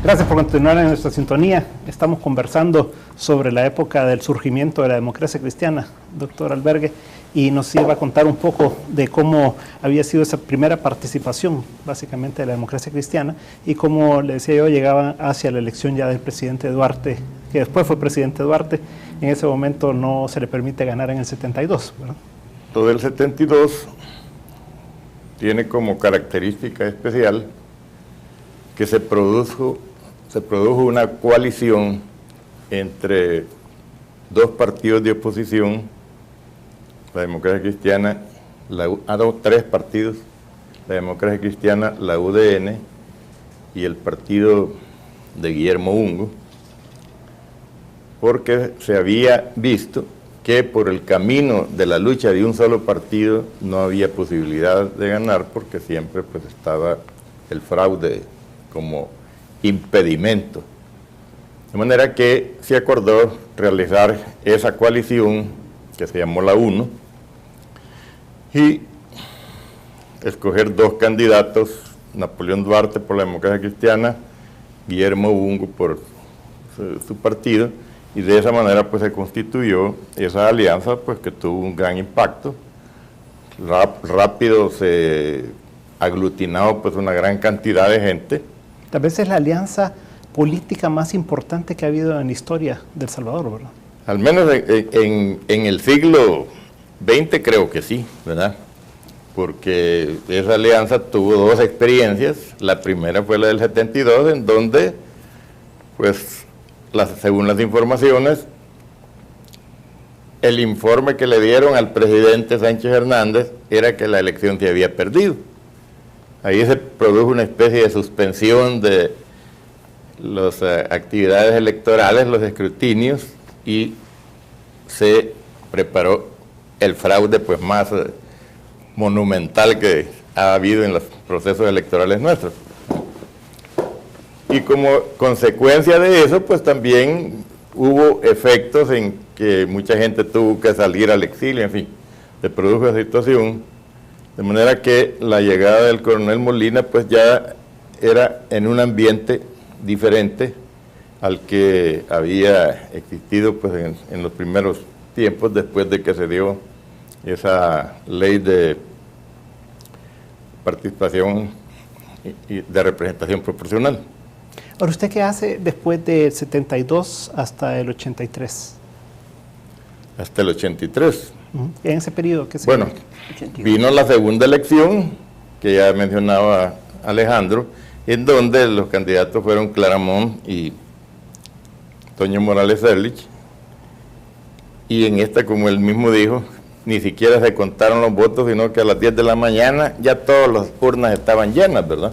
Gracias por continuar en nuestra sintonía. Estamos conversando sobre la época del surgimiento de la democracia cristiana, doctor Albergue, y nos iba a contar un poco de cómo había sido esa primera participación, básicamente, de la democracia cristiana, y cómo, le decía yo, llegaba hacia la elección ya del presidente Duarte, que después fue presidente Duarte. En ese momento no se le permite ganar en el 72, ¿verdad? Todo el 72 tiene como característica especial que se produjo una coalición entre dos partidos de oposición, la Democracia Cristiana, tres partidos, la Democracia Cristiana, la UDN y el partido de Guillermo Ungo, porque se había visto que por el camino de la lucha de un solo partido no había posibilidad de ganar, porque siempre pues estaba el fraude como impedimento. De manera que se acordó realizar esa coalición que se llamó la UNO y escoger dos candidatos, Napoleón Duarte por la Democracia Cristiana, Guillermo Ungo por su partido, y de esa manera pues se constituyó esa alianza pues que tuvo un gran impacto. Rápido se aglutinó pues una gran cantidad de gente. Tal vez es la alianza política más importante que ha habido en la historia de El Salvador, ¿verdad? Al menos en el siglo XX creo que sí, ¿verdad? Porque esa alianza tuvo dos experiencias. La primera fue la del 72, en donde, pues, según las informaciones, el informe que le dieron al presidente Sánchez Hernández era que la elección se había perdido. Ahí se produjo una especie de suspensión de las actividades electorales, los escrutinios, y se preparó el fraude pues más monumental que ha habido en los procesos electorales nuestros. Y como consecuencia de eso, pues también hubo efectos en que mucha gente tuvo que salir al exilio, en fin, se produjo esa situación. De manera que la llegada del coronel Molina pues ya era en un ambiente diferente al que había existido pues en los primeros tiempos después de que se dio esa ley de participación y de representación proporcional. Ahora, ¿usted qué hace después del 72 hasta el 83? Hasta el 83. En ese periodo, ¿qué se Bueno, vino la segunda elección, que ya mencionaba Alejandro, en donde los candidatos fueron Claramón y Toño Morales Erlich, y en esta, como él mismo dijo, ni siquiera se contaron los votos, sino que a las 10 de la mañana ya todas las urnas estaban llenas, ¿verdad?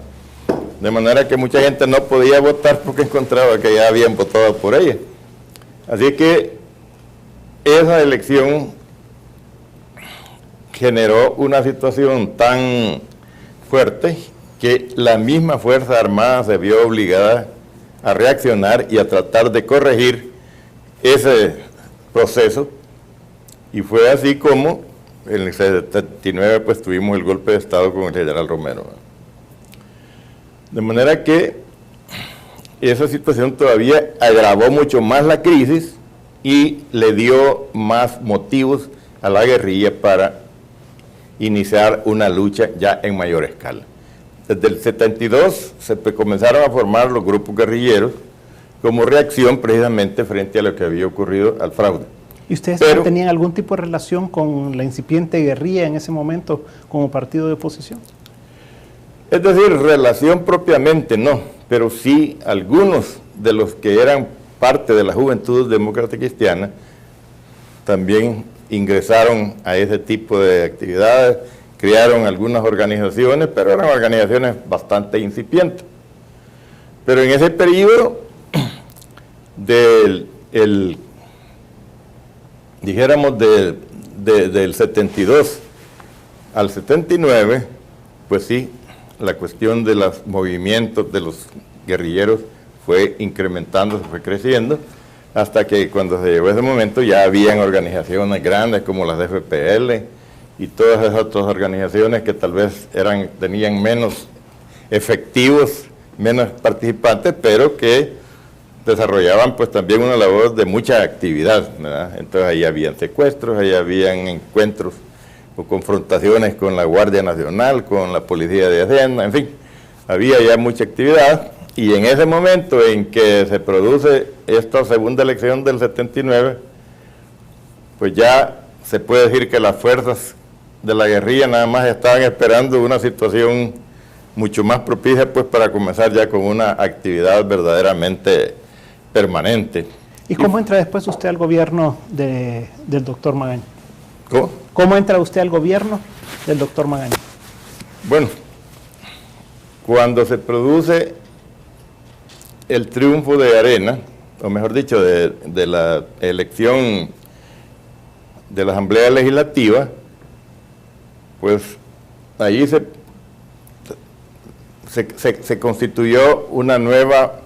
De manera que mucha gente no podía votar porque encontraba que ya habían votado por ella. Así que esa elección generó una situación tan fuerte que la misma Fuerza Armada se vio obligada a reaccionar y a tratar de corregir ese proceso, y fue así como en el 79 pues tuvimos el golpe de Estado con el general Romero. De manera que esa situación todavía agravó mucho más la crisis y le dio más motivos a la guerrilla para iniciar una lucha ya en mayor escala. Desde el 72 se comenzaron a formar los grupos guerrilleros como reacción precisamente frente a lo que había ocurrido al fraude. ¿Y ustedes tenían algún tipo de relación con la incipiente guerrilla en ese momento como partido de oposición? Es decir, relación propiamente no, pero sí algunos de los que eran parte de la Juventud Demócrata Cristiana también ingresaron a ese tipo de actividades, crearon algunas organizaciones, pero eran organizaciones bastante incipientes. Pero en ese periodo del 72 al 79, pues sí, la cuestión de los movimientos de los guerrilleros fue incrementándose, fue creciendo, hasta que cuando se llegó ese momento ya habían organizaciones grandes como las FPL y todas esas otras organizaciones que tal vez tenían menos efectivos, menos participantes, pero que desarrollaban pues también una labor de mucha actividad, ¿verdad? Entonces ahí habían secuestros, ahí habían encuentros o confrontaciones con la Guardia Nacional, con la Policía de Hacienda, en fin, había ya mucha actividad, y en ese momento en que se produce esta segunda elección del 79, pues ya se puede decir que las fuerzas de la guerrilla nada más estaban esperando una situación mucho más propicia pues para comenzar ya con una actividad verdaderamente permanente. ¿Y cómo entra después usted al gobierno del doctor Magaña? ¿Cómo? ¿Cómo entra usted al gobierno del doctor Magaña? Bueno, cuando se produce el triunfo de Arena, o mejor dicho, de la elección de la Asamblea Legislativa, pues allí se constituyó una nueva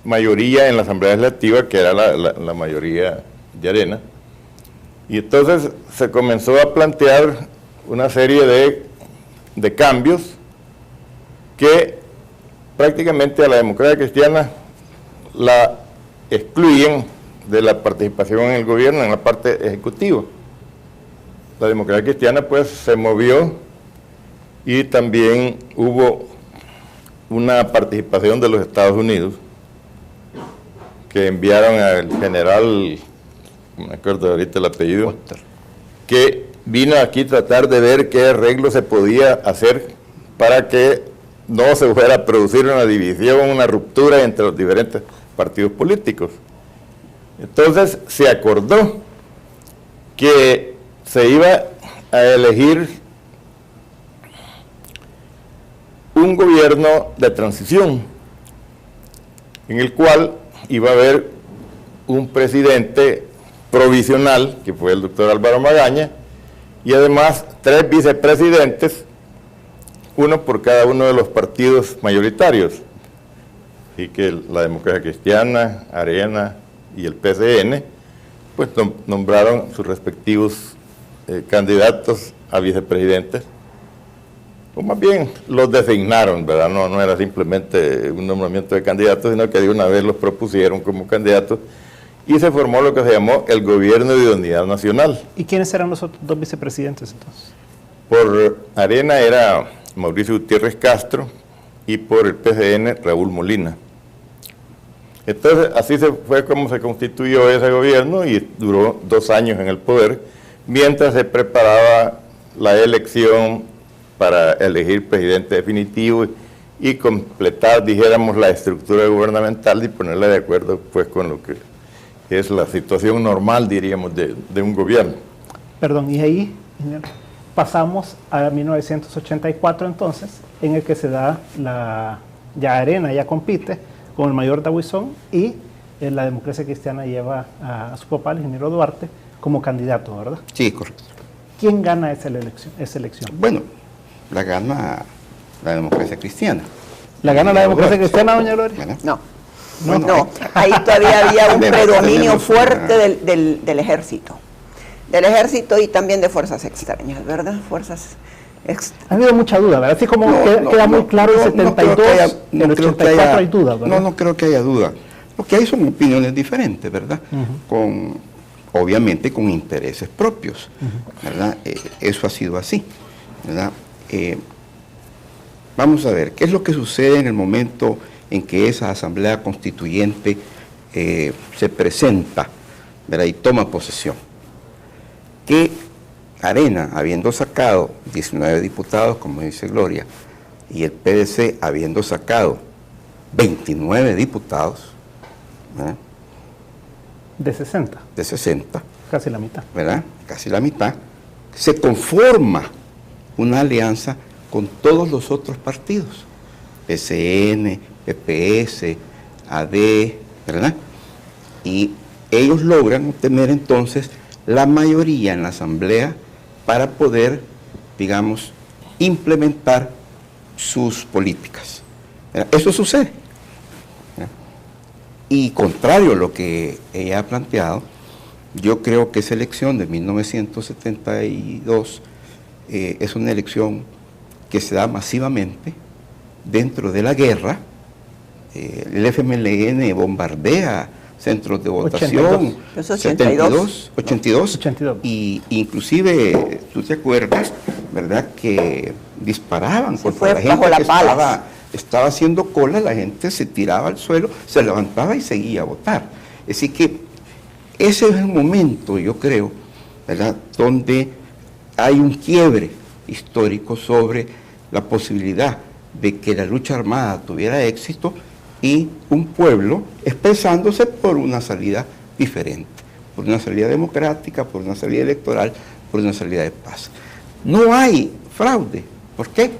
mayoría en la Asamblea Legislativa, que era la mayoría de Arena, y entonces se comenzó a plantear una serie de cambios que prácticamente a la democracia cristiana la excluyen de la participación en el gobierno, en la parte ejecutiva. La democracia cristiana pues se movió y también hubo una participación de los Estados Unidos que enviaron al general, no me acuerdo ahorita el apellido, que vino aquí a tratar de ver qué arreglo se podía hacer para que no se fuera a producir una división, una ruptura entre los diferentes partidos políticos. Entonces se acordó que se iba a elegir un gobierno de transición, en el cual iba a haber un presidente provisional, que fue el doctor Álvaro Magaña, y además 3 vicepresidentes, uno por cada uno de los partidos mayoritarios. Así que la Democracia Cristiana, Arena y el PCN, pues nombraron sus respectivos candidatos a vicepresidentes, o más bien los designaron, ¿verdad? No era simplemente un nombramiento de candidatos, sino que de una vez los propusieron como candidatos, y se formó lo que se llamó el Gobierno de Unidad Nacional. ¿Y quiénes eran los otros 2 vicepresidentes entonces? Por Arena era Mauricio Gutiérrez Castro, y por el PCN Raúl Molina. Entonces, así fue como se constituyó ese gobierno, y duró 2 años en el poder, mientras se preparaba la elección para elegir presidente definitivo y completar, dijéramos, la estructura gubernamental y ponerla de acuerdo pues con lo que es la situación normal, diríamos, de un gobierno. Perdón, y ahí pasamos a 1984 entonces, en el que se da ya Arena, ya compite con el mayor Dahuizón, y la Democracia Cristiana lleva a su papá, el ingeniero Duarte, como candidato, ¿verdad? Sí, correcto. ¿Quién gana esa elección? Bueno, la gana la Democracia Cristiana. ¿La gana la Democracia Cristiana, doña Gloria? Bueno, No. bueno, No, ahí todavía había un tenemos- predominio tenemos fuerte una- del ejército. Del ejército y también de fuerzas extrañas, ¿verdad? Ha habido mucha duda, ¿verdad? Así como No, queda no, muy claro el no, no 72, creo que haya- en no el creo que 84 haya- hay duda, ¿verdad? No creo que haya duda. Lo que hay son opiniones diferentes, ¿verdad? Obviamente con intereses propios, ¿verdad? Eso ha sido así, ¿verdad? Vamos a ver, ¿qué es lo que sucede en el momento en que esa asamblea constituyente se presenta, ¿verdad? Y toma posesión? Que Arena, habiendo sacado 19 diputados, como dice Gloria, y el PDC habiendo sacado 29 diputados, ¿verdad? De 60, De 60, casi la mitad. ¿verdad? Casi la mitad, se conforma una alianza con todos los otros partidos, PCN, PPS, AD, ¿verdad? Y ellos logran obtener entonces la mayoría en la asamblea para poder, digamos, implementar sus políticas. ¿Verdad? Eso sucede. ¿Verdad? Y contrario a lo que ella ha planteado, yo creo que esa elección de 1972 es una elección que se da masivamente, dentro de la guerra, el FMLN bombardea centros de votación, 82, y inclusive, tú te acuerdas, ¿verdad?, que disparaban contra la gente que estaba haciendo cola, la gente se tiraba al suelo, se levantaba y seguía a votar. Así que ese es el momento, yo creo, ¿verdad?, donde hay un quiebre histórico sobre la posibilidad de que la lucha armada tuviera éxito y un pueblo expresándose por una salida diferente, por una salida democrática, por una salida electoral, por una salida de paz. No hay fraude. ¿Por qué?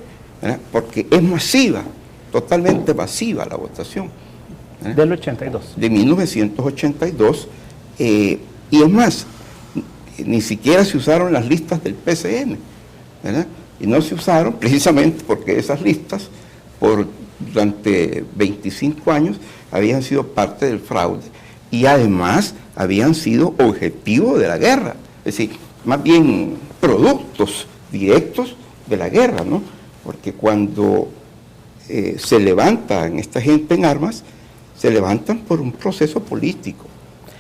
¿Verdad? Porque es masiva, totalmente masiva la votación. ¿Verdad? Del 82. De 1982. Y es más, ni siquiera se usaron las listas del PCN, ¿verdad? Y no se usaron precisamente porque esas listas, durante 25 años, habían sido parte del fraude y además habían sido objetivo de la guerra. Es decir, más bien productos directos de la guerra, ¿no? Porque cuando se levantan esta gente en armas, se levantan por un proceso político,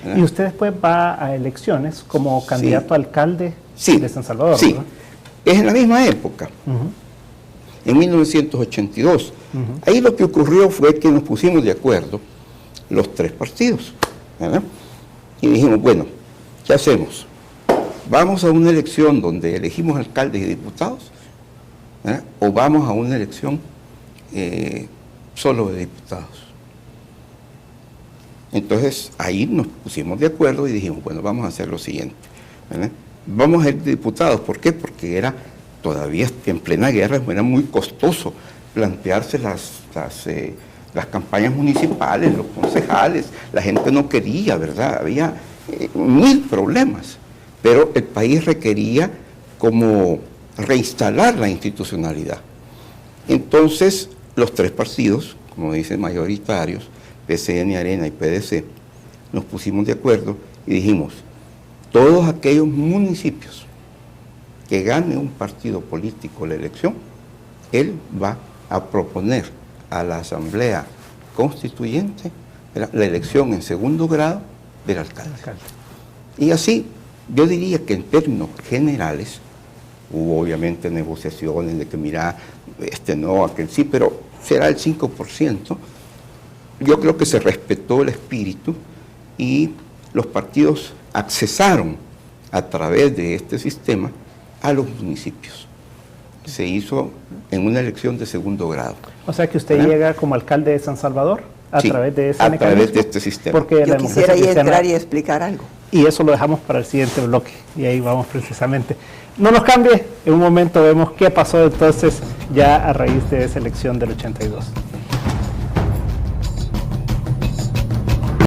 ¿verdad? Y usted después va a elecciones como candidato a alcalde de San Salvador, sí, ¿verdad? Es en la misma época, en 1982. Ahí lo que ocurrió fue que nos pusimos de acuerdo los tres partidos, ¿verdad? Y dijimos, bueno, ¿qué hacemos? ¿Vamos a una elección donde elegimos alcaldes y diputados? ¿Verdad? ¿O vamos a una elección solo de diputados? Entonces ahí nos pusimos de acuerdo y dijimos, bueno, vamos a hacer lo siguiente, ¿verdad? Vamos a ir de diputados. ¿Por qué? Porque era todavía en plena guerra, era muy costoso plantearse las campañas municipales, los concejales, la gente no quería, ¿verdad? Había 1000 problemas, pero el país requería como reinstalar la institucionalidad. Entonces, los tres partidos, como dicen mayoritarios, PCN, Arena y PDC, nos pusimos de acuerdo y dijimos, todos aquellos municipios que gane un partido político la elección, él va a proponer a la Asamblea Constituyente la elección en segundo grado del alcalde. Y así, yo diría que en términos generales, hubo obviamente negociaciones de que mira, no, aquel sí, pero será el 5%. Yo creo que se respetó el espíritu y los partidos accesaron a través de este sistema a los municipios. Se hizo en una elección de segundo grado. O sea que usted llega como alcalde de San Salvador a través de ese mecanismo. A través de este sistema. Porque yo quisiera ahí entrar y explicar algo. Y eso lo dejamos para el siguiente bloque, y ahí vamos precisamente. No nos cambie, en un momento vemos qué pasó entonces ya a raíz de esa elección del 82.